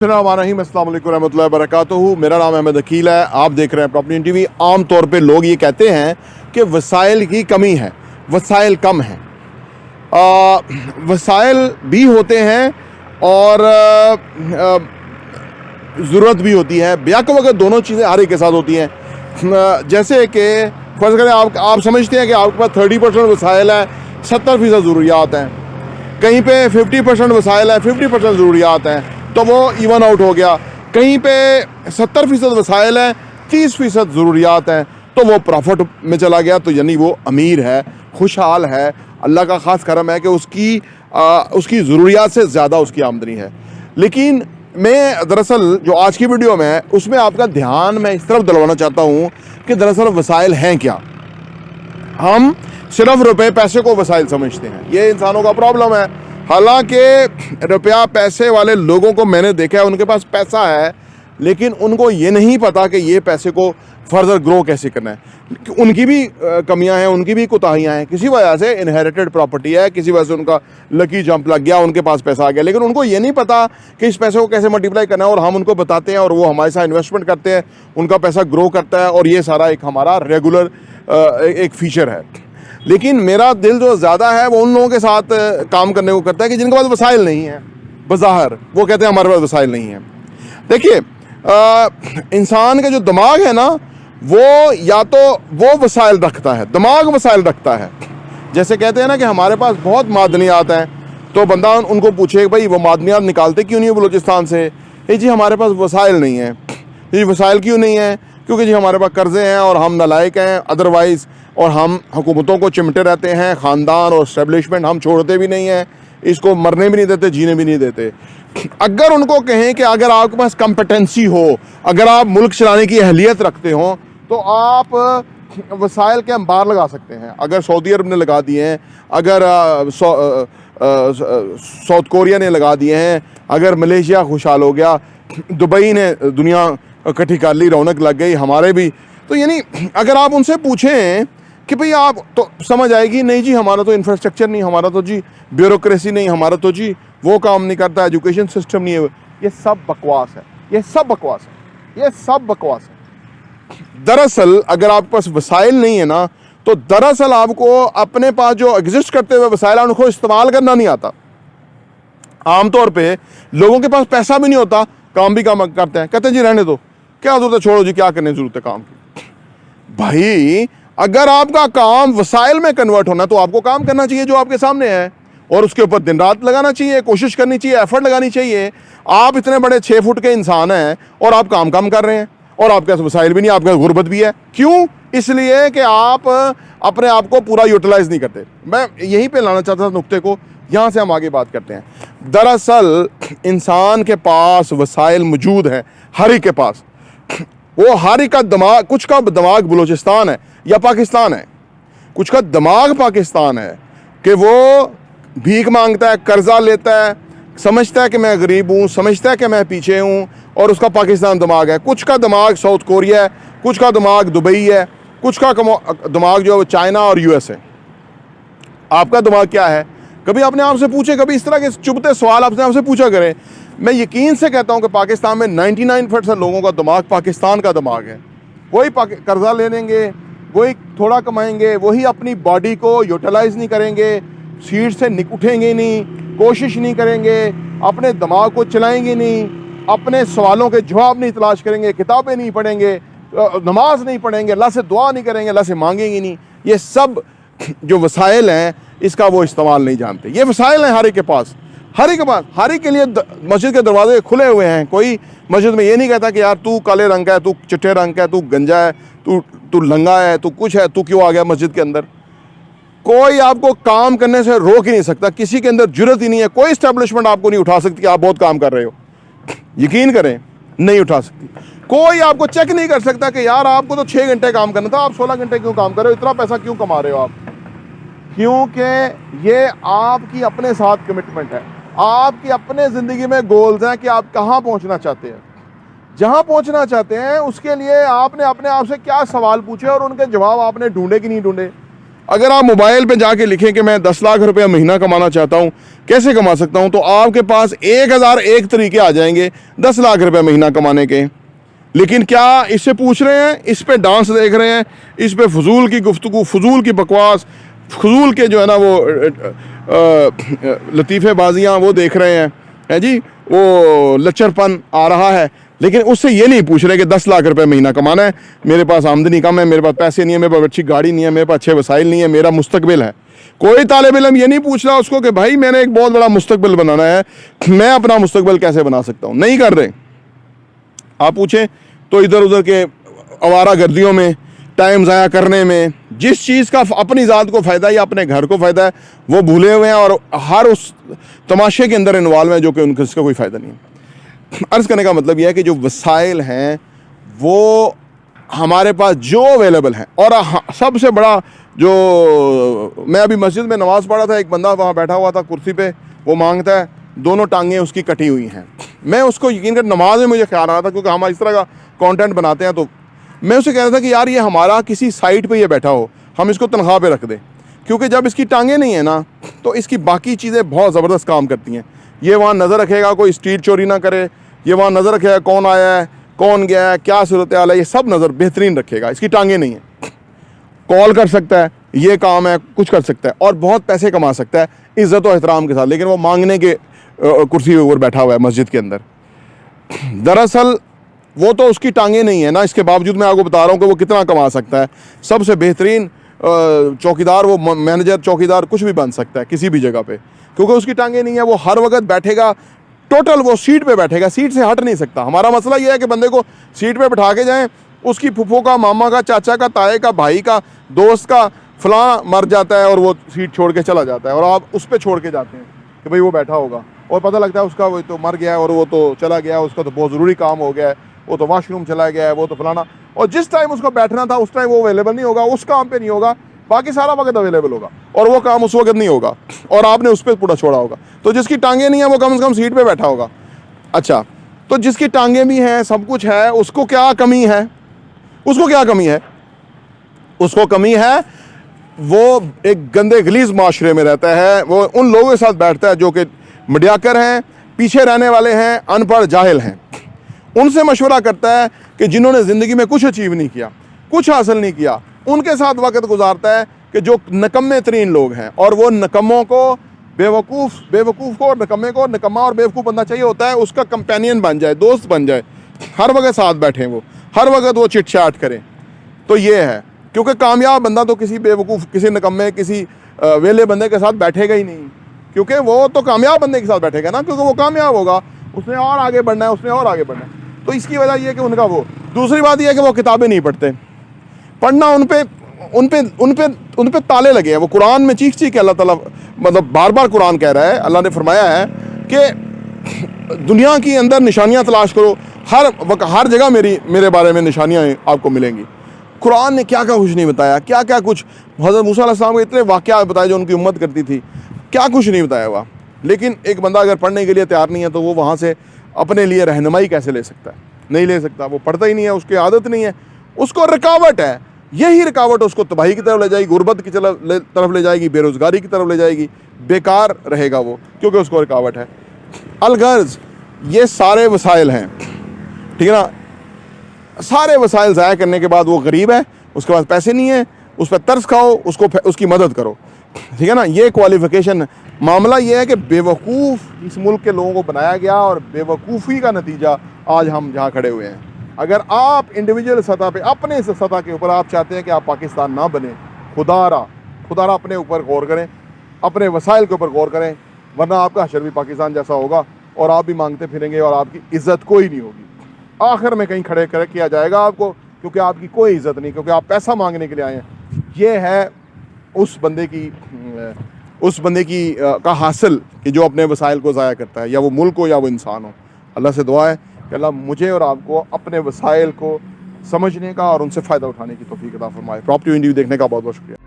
अस्सलाम वालेकुम रहमतुल्लाहि व बरकातुहू। मेरा नाम अहमद अकील है। आप देख रहे हैं प्रॉपर्टी टीवी। आम तौर पे लोग ये कहते हैं कि वसाइल की कमी है, वसाइल कम हैं। वसाइल भी होते हैं और ज़रूरत भी होती है। ब्याक वगैरह दोनों चीज़ें हर एक के साथ होती हैं। जैसे कि फ़र्ज़ करें आप समझते हैं कि आपके पास 30% वसाइल है, 70% ज़रूरियात हैं। कहीं पे 50% वसाइल है, 50% ज़रूरियात हैं, तो वो इवन आउट हो गया। कहीं पे 70% वसाइल है, 30% ज़रूरियात हैं, तो वो प्रॉफिट में चला गया। तो यानी वो अमीर है, खुशहाल है, अल्लाह का ख़ास करम है कि उसकी ज़रूरियात से ज़्यादा उसकी आमदनी है। लेकिन मैं दरअसल जो आज की वीडियो में है उसमें आपका ध्यान मैं इस तरफ दिलवाना चाहता हूँ कि दरअसल वसाइल हैं क्या। हम सिर्फ रुपए पैसे को वसाइल समझते हैं, ये इंसानों का प्रॉब्लम है। हालांकि रुपया पैसे वाले लोगों को मैंने देखा है, उनके पास पैसा है लेकिन उनको ये नहीं पता कि ये पैसे को फर्दर ग्रो कैसे करना है। उनकी भी कमियां हैं, उनकी भी कोताहियां हैं। किसी वजह से इनहेरिटेड प्रॉपर्टी है, किसी वजह से उनका लकी जंप लग गया, उनके पास पैसा आ गया, लेकिन उनको ये नहीं पता कि इस पैसे को कैसे मल्टीप्लाई करना है। और हम उनको बताते हैं और वो हमारे साथ इन्वेस्टमेंट करते हैं, उनका पैसा ग्रो करता है और ये सारा एक हमारा रेगुलर एक फीचर है। लेकिन मेरा दिल जो ज़्यादा है वो उन लोगों के साथ काम करने को करता है कि जिनके पास वसाइल नहीं है। बज़ाहिर वो कहते हैं हमारे पास वसाइल नहीं है। देखिए, इंसान का जो दिमाग है ना, वो या तो वो वसाइल रखता है, दिमाग वसाइल रखता है। जैसे कहते हैं ना कि हमारे पास बहुत मादनियात हैं, तो बंदा उनको पूछे भाई वो मादनियात निकालते क्यों नहीं है बलूचिस्तान से? जी हमारे पास वसाइल नहीं है। जी वसाइल क्यों नहीं है? क्योंकि जी हमारे पास कर्ज़े हैं और हम नालायक हैं अदरवाइज़, और हम हुकूमतों को चिमटे रहते हैं, ख़ानदान और इस्टेब्लिशमेंट हम छोड़ते भी नहीं हैं, इसको मरने भी नहीं देते, जीने भी नहीं देते। अगर उनको कहें कि अगर आपके पास कम्पटेंसी हो, अगर आप मुल्क चलाने की अहलियत रखते हो, तो आप वसाइल के अंबार लगा सकते हैं। अगर सऊदी अरब ने लगा दिए हैं, अगर साउथ कोरिया ने लगा दिए हैं, अगर मलेशिया खुशहाल हो गया, दुबई ने दुनिया इकट्ठी कर ली, रौनक लग गई, हमारे भी। तो यानी अगर आप उनसे पूछें कि भाई आप, तो समझ आएगी नहीं जी हमारा तो इंफ्रास्ट्रक्चर नहीं, हमारा तो जी ब्यूरोक्रेसी नहीं, हमारा तो जी वो काम नहीं करता, एजुकेशन सिस्टम नहीं है। ये सब बकवास है, ये सब बकवास है, ये सब बकवास है। दरअसल अगर आपके पास वसाइल नहीं है ना, तो दरअसल आपको अपने पास जो एग्जिस्ट करते हुए वसाइल है उनको इस्तेमाल करना नहीं आता। आमतौर पे लोगों के पास पैसा भी नहीं होता, काम भी काम करते हैं, कहते हैं जी रहने दो, क्या जरूरत है, छोड़ो जी, क्या करने जरूरत है काम की। भाई अगर आपका काम वसाइल में कन्वर्ट होना तो आपको काम करना चाहिए जो आपके सामने है, और उसके ऊपर दिन रात लगाना चाहिए, कोशिश करनी चाहिए, एफर्ट लगानी चाहिए। आप इतने बड़े 6 फुट के इंसान हैं और आप काम कर रहे हैं और आपके पास वसाइल भी नहीं, आपके पास गुर्बत भी है। क्यों? इसलिए कि आप अपने आप को पूरा यूटिलाइज नहीं करते। मैं यहीं पे लाना चाहता था नुक्ते को, यहाँ से हम आगे बात करते हैं। दरअसल इंसान के पास वसाइल मौजूद हैं, हर एक के पास। वो हर एक का दिमाग, कुछ का दिमाग बलूचिस्तान है या पाकिस्तान है, कुछ का दिमाग पाकिस्तान है कि वो भीख मांगता है, कर्जा लेता है, समझता है कि मैं गरीब हूँ, समझता है कि मैं पीछे हूँ, और उसका पाकिस्तान दिमाग है। कुछ का दिमाग साउथ कोरिया है, कुछ का दिमाग दुबई है, कुछ का दिमाग जो है चाइना और यूएस है। आपका दिमाग क्या है? कभी अपने आप से पूछे, कभी इस तरह के चुभते सवाल अपने आप से पूछा करें। मैं यकीन से कहता हूं कि पाकिस्तान में 99% लोगों का दिमाग पाकिस्तान का दिमाग है। वही कर्जा ले लेंगे, वही थोड़ा कमाएंगे, वही अपनी बॉडी को यूटिलाइज नहीं करेंगे, सीट से उठेंगे नहीं, कोशिश नहीं करेंगे, अपने दिमाग को चलाएंगे नहीं, अपने सवालों के जवाब नहीं तलाश करेंगे, किताबें नहीं पढ़ेंगे, नमाज नहीं पढ़ेंगे, अल्लाह से दुआ नहीं करेंगे, अल्लाह से मांगेंगे नहीं। ये सब जो वसाइल हैं इसका वो इस्तेमाल नहीं जानते। ये वसाइल हैं हर एक के पास, हर एक के पास। हर एक के लिए मस्जिद के दरवाजे खुले हुए हैं। कोई मस्जिद में ये नहीं कहता कि यार तू काले रंग का है, तू चिट्टे रंग का है, तू गंजा है, तू लंगा है, तू कुछ है, तू क्यों आ गया मस्जिद के अंदर। कोई आपको काम करने से रोक ही नहीं सकता, किसी के अंदर जुर्रत ही नहीं है। कोई इस्टेब्लिशमेंट आपको नहीं उठा सकती कि आप बहुत काम कर रहे हो, यकीन करें नहीं उठा सकती। कोई आपको चेक नहीं कर सकता कि यार आपको तो 6 घंटे काम करना था, आप 16 घंटे क्यों काम कर रहे हो, इतना पैसा क्यों कमा रहे हो आप। क्योंकि ये आपकी अपने साथ कमिटमेंट है, आपकी अपने ज़िंदगी में गोल्स हैं कि आप कहाँ पहुँचना चाहते हैं। जहाँ पहुँचना चाहते हैं उसके लिए आपने अपने आप से क्या सवाल पूछे और उनके जवाब आपने ढूंढे कि नहीं ढूंढे। अगर आप मोबाइल पे जाके लिखें कि मैं 10 लाख रुपया महीना कमाना चाहता हूँ, कैसे कमा सकता हूँ, तो आपके पास 1001 तरीके आ जाएंगे 10 लाख रुपया महीना कमाने के। लेकिन क्या इससे पूछ रहे हैं, इस पे डांस देख रहे हैं, इस पे फजूल की गुफ्तगू, फजूल की बकवास, फजूल के जो है ना वो लतीफ़ेबाजियाँ वो देख रहे हैं, है जी, वो लच्चरपन आ रहा है। लेकिन उससे ये नहीं पूछ रहे कि 10 लाख रुपए महीना कमाना है, मेरे पास आमदनी कम है, मेरे पास पैसे नहीं है, मेरे पास अच्छी गाड़ी नहीं है, मेरे पास अच्छे वसाइल नहीं है, मेरा मुस्तकबिल है। कोई तालिब इल्म ये नहीं पूछ रहा उसको कि भाई मैंने एक बहुत बड़ा मुस्तकबिल बनाना है, मैं अपना मुस्तकबिल कैसे बना सकता हूँ, नहीं कर रहे। आप पूछें तो इधर उधर के आवारा गर्दियों में, टाइम ज़ाया करने में, जिस चीज़ का अपनी ज़ात को फ़ायदा या अपने घर को फ़ायदा है वो भूले हुए हैं और हर उस तमाशे के अंदर इन्वॉल्व है जो कि उनका इसका कोई फ़ायदा नहीं है। अर्ज़ करने का मतलब यह है कि जो वसाइल हैं वो हमारे पास जो अवेलेबल हैं, और सबसे बड़ा जो, मैं अभी मस्जिद में नमाज़ पढ़ा था, एक बंदा वहाँ बैठा हुआ था कुर्सी पे, वो मांगता है, दोनों टांगें उसकी कटी हुई हैं। मैं उसको यकीन कर नमाज में मुझे ख्याल आ रहा था, क्योंकि हम इस तरह का कंटेंट बनाते हैं, तो मैं उसे कह रहा था कि यार ये हमारा किसी साइट पे ये बैठा हो, हम इसको तनख्वाह पे रख दें, क्योंकि जब इसकी टांगें नहीं है ना तो इसकी बाकी चीज़ें बहुत ज़बरदस्त काम करती हैं। ये वहाँ नज़र रखेगा कोई स्ट्रीट चोरी ना करे, ये वहाँ नज़र रखेगा कौन आया है, कौन गया है, क्या सूरत हाल है, ये सब नज़र बेहतरीन रखेगा। इसकी टांगें नहीं है, कॉल कर सकता है, ये काम है, कुछ कर सकता है और बहुत पैसे कमा सकता है इज़्ज़त और एहतराम के साथ, लेकिन वो मांगने के कुर्सी के ऊपर बैठा हुआ है मस्जिद के अंदर। दरअसल वो तो उसकी टांगें नहीं है ना, इसके बावजूद मैं आपको बता रहा हूँ कि वो कितना कमा सकता है। सबसे बेहतरीन चौकीदार, वो मैनेजर, चौकीदार कुछ भी बन सकता है किसी भी जगह पे, क्योंकि उसकी टांगें नहीं है। वो हर वक्त बैठेगा, टोटल वो सीट पे बैठेगा, सीट से हट नहीं सकता। हमारा मसला ये है कि बंदे को सीट पे बैठा के जाएं, उसकी फूफो का, मामा का, चाचा का, ताए का, भाई का, दोस्त का फलां मर जाता है और वो सीट छोड़ के चला जाता है, और आप उस पर छोड़ के जाते हैं कि भाई वो बैठा होगा, और पता लगता है उसका वो तो मर गया है और वो तो चला गया है, उसका तो बहुत ज़रूरी काम हो गया है, वो तो वॉशरूम चला गया है, वो तो फलाना, और जिस टाइम उसको बैठना था उस टाइम वो अवेलेबल नहीं होगा, उस काम पे नहीं होगा, बाकी सारा वक्त अवेलेबल होगा और वो काम उस वक्त नहीं होगा और आपने उस पर पूरा छोड़ा होगा। तो जिसकी टांगें नहीं है वो कम से कम सीट पे बैठा होगा। अच्छा, तो जिसकी टांगें भी हैं, सब कुछ है, उसको क्या कमी है? उसको क्या कमी है? उसको कमी है वो एक गंदे गलीज माशरे में रहता है, वो उन लोगों के साथ बैठता है जो कि मडियाकर हैं, पीछे रहने वाले हैं, अनपढ़ जाहिल हैं। उनसे मशवरा करता है कि जिन्होंने ज़िंदगी में कुछ अचीव नहीं किया, कुछ हासिल नहीं किया, उनके साथ वक्त गुजारता है कि जो नकम्मे तरीन लोग हैं। और वो नकम्मों को, बेवकूफ़ को, नकम्मे को, नकम्मा और बेवकूफ़ बंदा चाहिए होता है, उसका कंपेनियन बन जाए, दोस्त बन जाए, हर वक्त साथ बैठें, वो हर वक्त वो चिट चाट करें। तो ये है, क्योंकि कामयाब बंदा तो किसी बेवकूफ़, किसी नकम्मे, किसी वेले बंदे के साथ बैठेगा ही नहीं, क्योंकि वो तो कामयाब बंदे के साथ बैठेगा ना, क्योंकि वो कामयाब होगा, उसने और आगे बढ़ना है, उसने और आगे बढ़ना है। तो इसकी वजह यह है कि उनका वो, दूसरी बात यह है कि वो किताबें नहीं पढ़ते, पढ़ना उन पे ताले लगे हैं। वो कुरान में चीख के अल्लाह ताला, मतलब बार बार कुरान कह रहा है, अल्लाह ने फरमाया है कि दुनिया के अंदर निशानियां तलाश करो, हर जगह मेरे बारे में निशानियां आपको मिलेंगी। कुरान ने क्या क्या कुछ नहीं बताया, क्या क्या कुछ, हज़रत मूसा अलैहिस्सलाम को इतने वाक़यात बताए जो उनकी उम्मत करती थी, क्या कुछ नहीं बताया हुआ। लेकिन एक बंदा अगर पढ़ने के लिए तैयार नहीं है तो वो वहाँ से अपने लिए रहनुमाई कैसे ले सकता है? नहीं ले सकता। वो पढ़ता ही नहीं है, उसकी आदत नहीं है, उसको रुकावट है। यही रुकावट उसको तबाही की तरफ ले जाएगी, गुर्बत की तरफ ले जाएगी, बेरोज़गारी की तरफ ले जाएगी, बेकार रहेगा वो, क्योंकि उसको रुकावट है। अलगर्ज ये सारे वसाइल हैं, ठीक है ना, सारे वसाइल ज़ाया करने के बाद वो गरीब है, उसके पास पैसे नहीं है, उस पर तरस खाओ, उसकी मदद करो, ठीक है ना। ये क्वालिफ़िकेशन, मामला ये है कि बेवकूफ़ इस मुल्क के लोगों को बनाया गया और बेवकूफ़ी का नतीजा आज हम जहाँ खड़े हुए हैं। अगर आप इंडिविजुअल सतह पे, अपने सतह के ऊपर आप चाहते हैं कि आप पाकिस्तान ना बने, खुदारा अपने ऊपर गौर करें, अपने वसाइल के ऊपर गौर करें, वरना आपका हशर भी पाकिस्तान जैसा होगा और आप भी मांगते फिरेंगे और आपकी इज़्ज़त कोई नहीं होगी। आखिर में कहीं खड़े कर किया जाएगा आपको, क्योंकि आपकी कोई इज़्ज़त नहीं, क्योंकि आप पैसा मांगने के लिए आए हैं। ये है उस बंदे की का हासिल कि जो अपने वसाइल को ज़ाया करता है, या वो मुल्क हो या वो इंसान हो। अल्लाह से दुआ है कि अल्लाह मुझे और आपको अपने वसाइल को समझने का और उनसे फ़ायदा उठाने की तौफीक अता फरमाए। प्रॉपर्टी इंडिया देखने का बहुत बहुत शुक्रिया।